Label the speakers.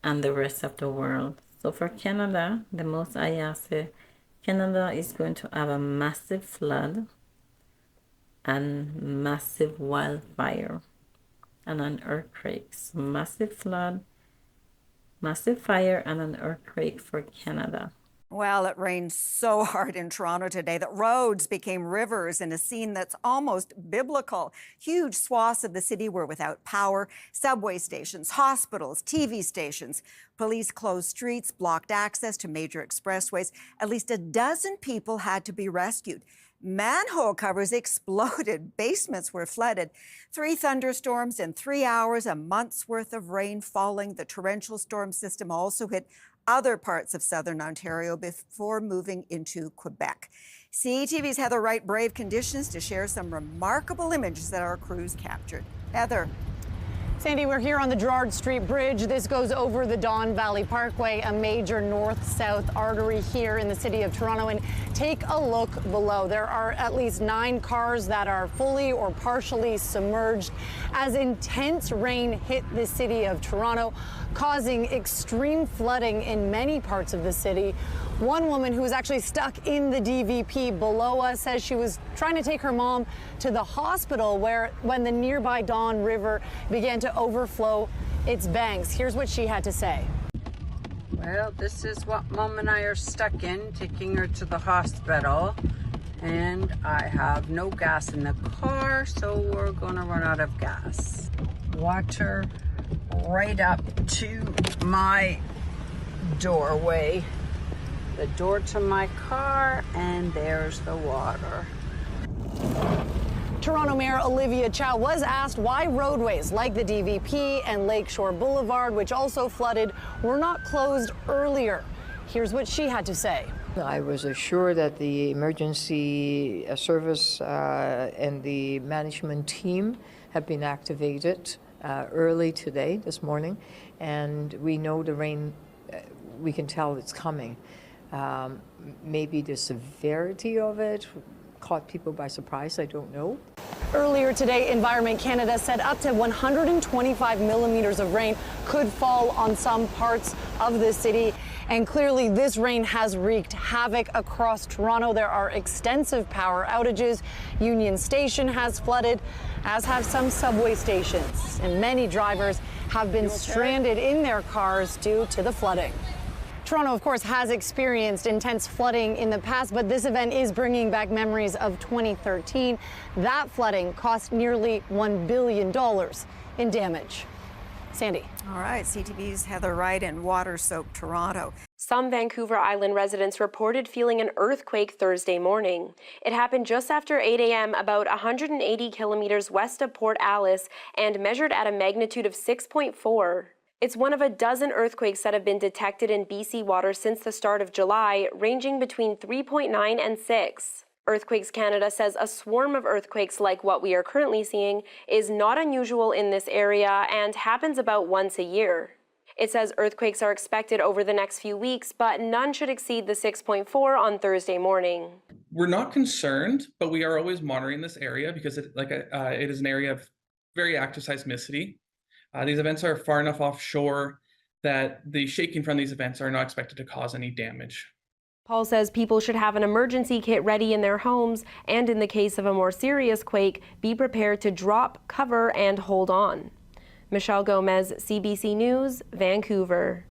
Speaker 1: and the rest of the world. So for Canada, the most I ask Canada is going to have a massive flood and massive wildfire and an earthquake. So massive flood, massive fire, and an earthquake for Canada.
Speaker 2: Well, it rained so hard in Toronto today that roads became rivers in a scene that's almost biblical. Huge swaths of the city were without power, subway stations, hospitals, TV stations. Police closed streets, blocked access to major expressways. At least a dozen people had to be rescued. Manhole covers exploded. Basements were flooded. 3 thunderstorms in 3 hours, a month's worth of rain falling. The torrential storm system also hit other parts of southern Ontario before moving into Quebec. CTV's Heather Wright braved conditions to share some remarkable images that our crews captured. Heather.
Speaker 3: Sandy, we're here on the Gerrard Street Bridge. This goes over the Don Valley Parkway, a major north-south artery here in the city of Toronto. And take a look below. There are at least 9 cars that are fully or partially submerged as intense rain hit the city of Toronto, causing extreme flooding in many parts of the city. One woman who was actually stuck in the DVP below us says she was trying to take her mom to the hospital when the nearby Don River began to overflow its banks. Here's what she had to say.
Speaker 4: Well, this is what Mom and I are stuck in, taking her to the hospital. And I have no gas in the car, so we're gonna run out of gas. Water right up to my doorway. The door to my car, and there's the water.
Speaker 3: Toronto Mayor Olivia Chow was asked why roadways like the DVP and Lakeshore Boulevard, which also flooded, were not closed earlier. Here's what she had to say.
Speaker 5: I was assured that the emergency service and the management team have been activated early today, this morning, and we know the rain, we can tell it's coming. Maybe the severity of it caught people by surprise, I don't know.
Speaker 3: Earlier today, Environment Canada said up to 125 millimeters of rain could fall on some parts of the city. And clearly this rain has wreaked havoc across Toronto. There are extensive power outages. Union Station has flooded, as have some subway stations. And many drivers have been stranded in their cars due to the flooding. Toronto, of course, has experienced intense flooding in the past, but this event is bringing back memories of 2013. That flooding cost nearly $1 billion in damage. Sandy.
Speaker 2: All right, CTV's Heather Wright in water-soaked Toronto.
Speaker 6: Some Vancouver Island residents reported feeling an earthquake Thursday morning. It happened just after 8 a.m. about 180 kilometers west of Port Alice and measured at a magnitude of 6.4. It's one of a dozen earthquakes that have been detected in BC waters since the start of July, ranging between 3.9 and 6. Earthquakes Canada says a swarm of earthquakes like what we are currently seeing is not unusual in this area and happens about once a year. It says earthquakes are expected over the next few weeks, but none should exceed the 6.4 on Thursday morning.
Speaker 7: We're not concerned, but we are always monitoring this area because it is an area of very active seismicity. These events are far enough offshore that the shaking from these events are not expected to cause any damage.
Speaker 6: Paul says people should have an emergency kit ready in their homes, and in the case of a more serious quake, be prepared to drop, cover, and hold on. Michelle Gomez, CBC News, Vancouver.